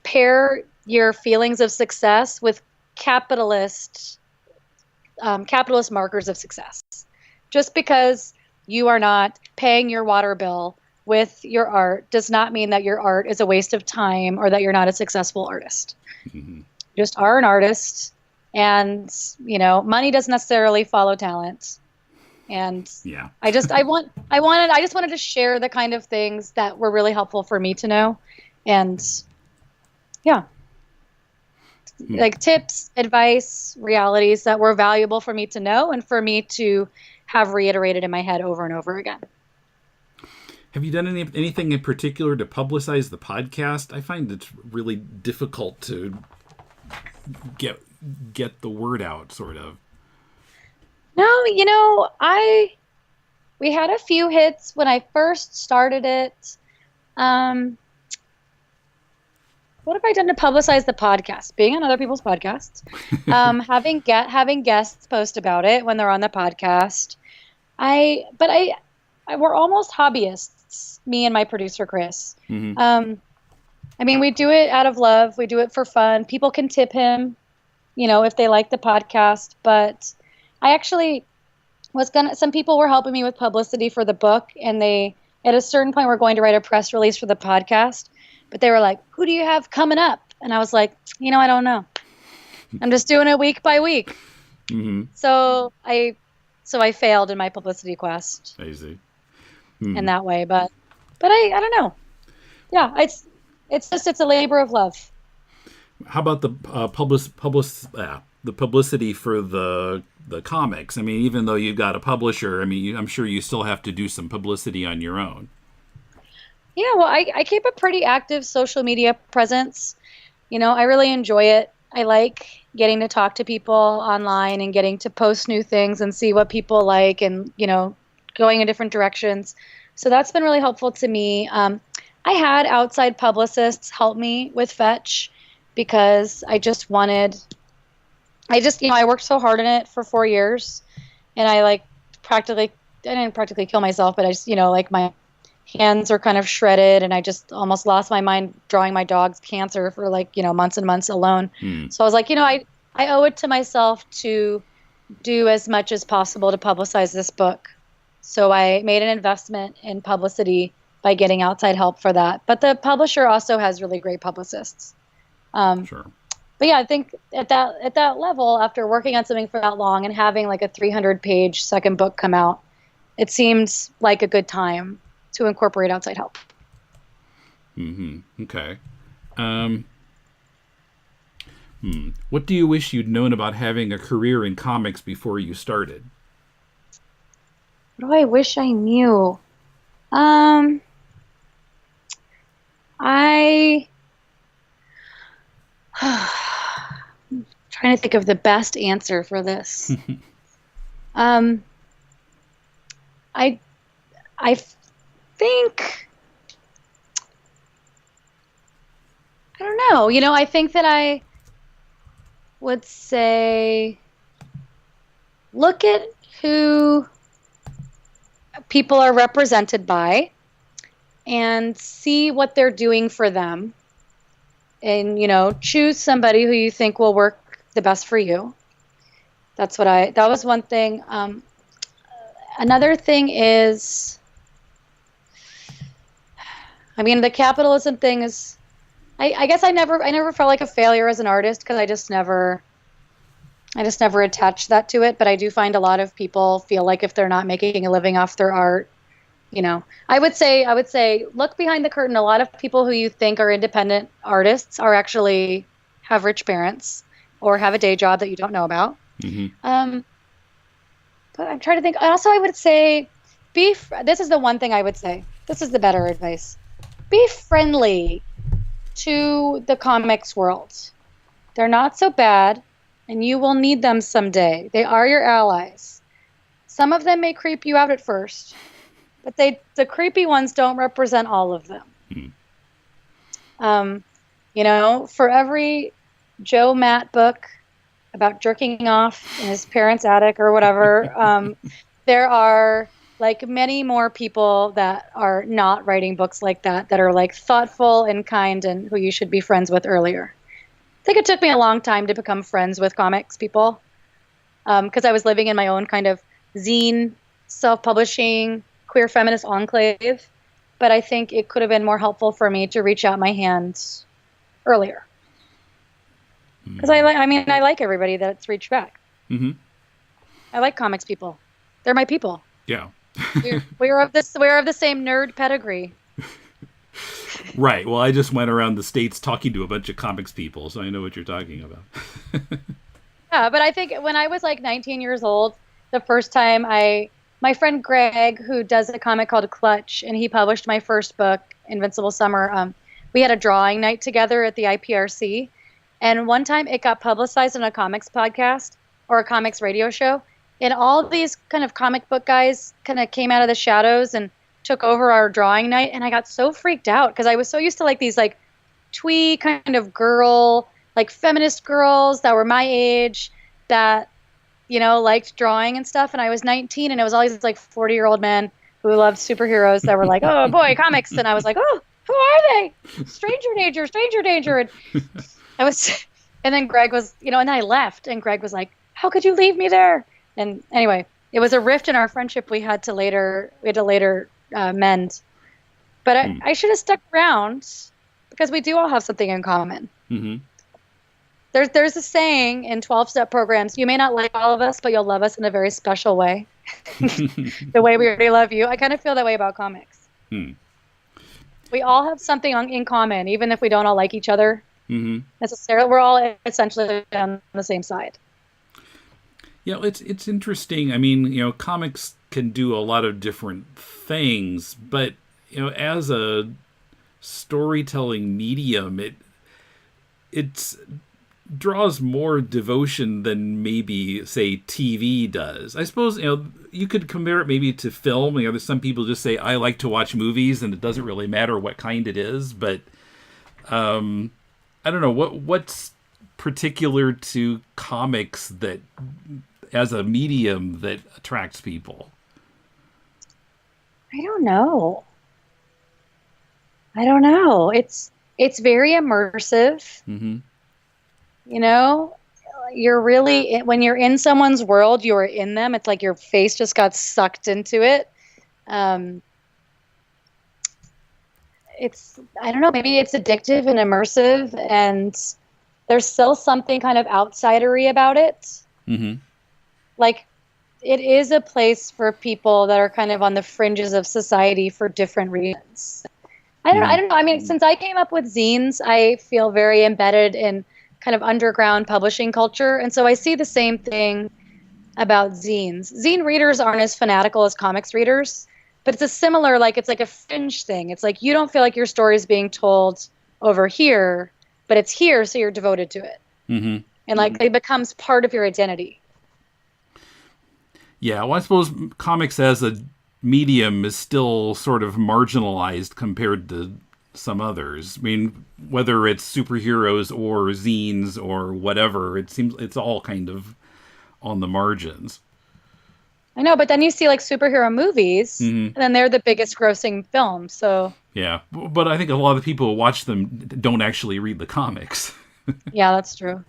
pair your feelings of success with capitalist markers of success. Just because you are not paying your water bill with your art does not mean that your art is a waste of time or that you're not a successful artist. You just are an artist, and money doesn't necessarily follow talent. And I just wanted to share the kind of things that were really helpful for me to know, and like tips, advice, realities that were valuable for me to know and for me to have reiterated in my head over and over again. Have you done anything in particular to publicize the podcast? I find it's really difficult to get the word out, sort of. No, we had a few hits when I first started it. What have I done to publicize the podcast? Being on other people's podcasts, having guests post about it when they're on the podcast. We're almost hobbyists, me and my producer Chris. We do it out of love. We do it for fun. People can tip him, if they like the podcast. But I actually some people were helping me with publicity for the book, and they, at a certain point, were going to write a press release for the podcast. But they were like, who do you have coming up? And I was like, I don't know. I'm just doing it week by week. So I failed in my publicity quest. I see. In that way. But I don't know. Yeah, it's a labor of love. How about the the publicity for the comics? I mean, even though you've got a publisher, I'm sure you still have to do some publicity on your own. Yeah, well, I keep a pretty active social media presence. I really enjoy it. I like getting to talk to people online and getting to post new things and see what people like and, going in different directions. So that's been really helpful to me. I had outside publicists help me with Fetch because I worked so hard in it for 4 years, and I didn't practically kill myself, but I just, my hands are kind of shredded, and I just almost lost my mind drawing my dog's cancer for months and months alone. So I was like, I owe it to myself to do as much as possible to publicize this book. So I made an investment in publicity by getting outside help for that. But the publisher also has really great publicists. Sure. But yeah, I think at that level, after working on something for that long and having a 300-page second book come out, it seems like a good time to incorporate outside help. Okay. What do you wish you'd known about having a career in comics before you started? What do I wish I knew? I'm trying to think of the best answer for this. I think, I don't know. I think that I would say, look at who people are represented by and see what they're doing for them. And, choose somebody who you think will work the best for you. That was one thing. Another thing is, I mean, the capitalism thing is, I guess I never felt like a failure as an artist because I just never attached that to it. But I do find a lot of people feel like if they're not making a living off their art, I would say, look behind the curtain. A lot of people who you think are independent artists are actually have rich parents or have a day job that you don't know about. Mm-hmm. But I'm trying to think. Also, I would say, this is the one thing I would say. This is the better advice. Be friendly to the comics world. They're not so bad, and you will need them someday. They are your allies. Some of them may creep you out at first, but the creepy ones don't represent all of them. For every Joe Matt book about jerking off in his parents' attic or whatever, there are like many more people that are not writing books like that are like thoughtful and kind and who you should be friends with earlier. I think it took me a long time to become friends with comics people because I was living in my own kind of zine, self-publishing, queer feminist enclave. But I think it could have been more helpful for me to reach out my hands earlier. Because I like everybody that's reached back. Mm-hmm. I like comics people. They're my people. Yeah. we're of the same nerd pedigree. Right. Well, I just went around the States talking to a bunch of comics people, so I know what you're talking about. Yeah, but I think when I was like 19 years old, the first time my friend Greg, who does a comic called Clutch, and he published my first book, Invincible Summer, we had a drawing night together at the IPRC. And one time it got publicized on a comics podcast or a comics radio show. And all these kind of comic book guys kind of came out of the shadows and took over our drawing night. And I got so freaked out because I was so used to like these like twee kind of girl, like feminist girls that were my age that, liked drawing and stuff. And I was 19 and it was all these like 40-year-old men who loved superheroes that were like, oh boy, comics. And I was like, oh, who are they? Stranger danger. And and then Greg was, and then I left and Greg was like, how could you leave me there? And anyway, it was a rift in our friendship we had to later mend. But I should have stuck around because we do all have something in common. Mm-hmm. There's a saying in 12-step programs, you may not like all of us, but you'll love us in a very special way. The way we already love you. I kind of feel that way about comics. We all have something in common, even if we don't all like each other. Mm-hmm. Necessarily, we're all essentially on the same side. Yeah, it's interesting. I mean, comics can do a lot of different things, but as a storytelling medium, it draws more devotion than maybe say TV does. I suppose you could compare it maybe to film. There's some people just say I like to watch movies, and it doesn't really matter what kind it is, but I don't know what's particular to comics that, as a medium, that attracts people. I don't know. It's very immersive. Mm-hmm. You're really, when you're in someone's world, you're in them. It's like your face just got sucked into it. I don't know, maybe it's addictive and immersive, and there's still something kind of outsidery about it. Mm-hmm. Like, it is a place for people that are kind of on the fringes of society for different reasons. I don't know. I mean, since I came up with zines, I feel very embedded in kind of underground publishing culture. And so I see the same thing about zines. Zine readers aren't as fanatical as comics readers, but it's a similar, it's like a fringe thing. It's like you don't feel like your story is being told over here, but it's here, so you're devoted to it. Mm-hmm. And it becomes part of your identity. Yeah, well, I suppose comics as a medium is still sort of marginalized compared to some others. I mean, whether it's superheroes or zines or whatever, it seems it's all kind of on the margins. I know, but then you see superhero movies, mm-hmm. and then they're the biggest grossing film. So yeah, but I think a lot of the people who watch them don't actually read the comics. Yeah, that's true.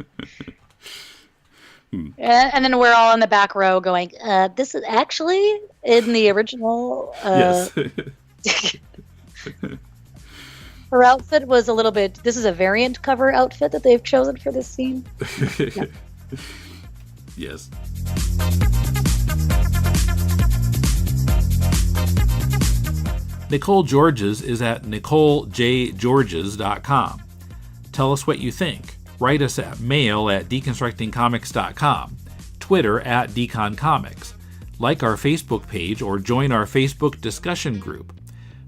And then we're all in the back row going, this is actually in the original. Yes. Her outfit was a little bit, this is a variant cover outfit that they've chosen for this scene. Yeah. Yes. Nicole Georges is at NicoleJGeorges.com. Tell us what you think. Write us at mail@deconstructingcomics.com, Twitter @deconcomics. Like our Facebook page or join our Facebook discussion group.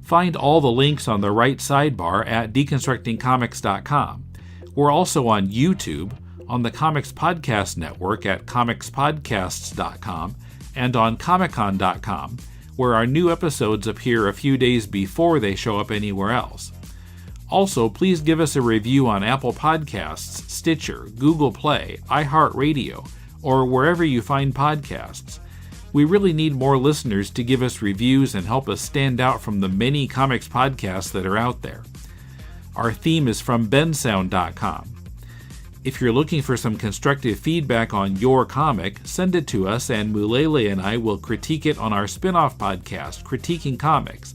Find all the links on the right sidebar at deconstructingcomics.com. We're also on YouTube, on the Comics Podcast Network at comicspodcasts.com, and on comiccon.com, where our new episodes appear a few days before they show up anywhere else. Also, please give us a review on Apple Podcasts, Stitcher, Google Play, iHeartRadio, or wherever you find podcasts. We really need more listeners to give us reviews and help us stand out from the many comics podcasts that are out there. Our theme is from bensound.com. If you're looking for some constructive feedback on your comic, send it to us and Mulele and I will critique it on our spin-off podcast, Critiquing Comics.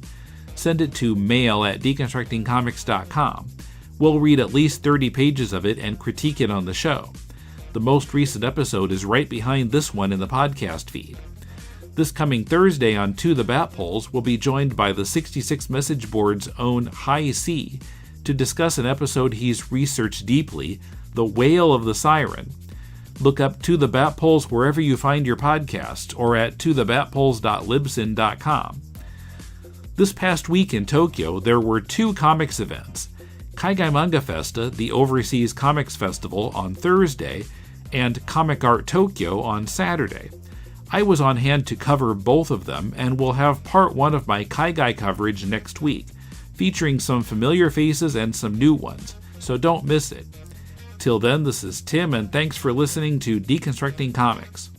Send it to mail@deconstructingcomics.com. We'll read at least 30 pages of it and critique it on the show. The most recent episode is right behind this one in the podcast feed. This coming Thursday on To the Bat Poles, we'll be joined by the 66 Message Board's own High C to discuss an episode he's researched deeply, The Wail of the Siren. Look up To the Bat Poles wherever you find your podcasts or at tothebatpoles.libsyn.com. This past week in Tokyo, there were 2 comics events, Kaigai Manga Festa, the Overseas Comics Festival, on Thursday, and Comic Art Tokyo on Saturday. I was on hand to cover both of them, and will have part 1 of my Kaigai coverage next week, featuring some familiar faces and some new ones, so don't miss it. Till then, this is Tim, and thanks for listening to Deconstructing Comics.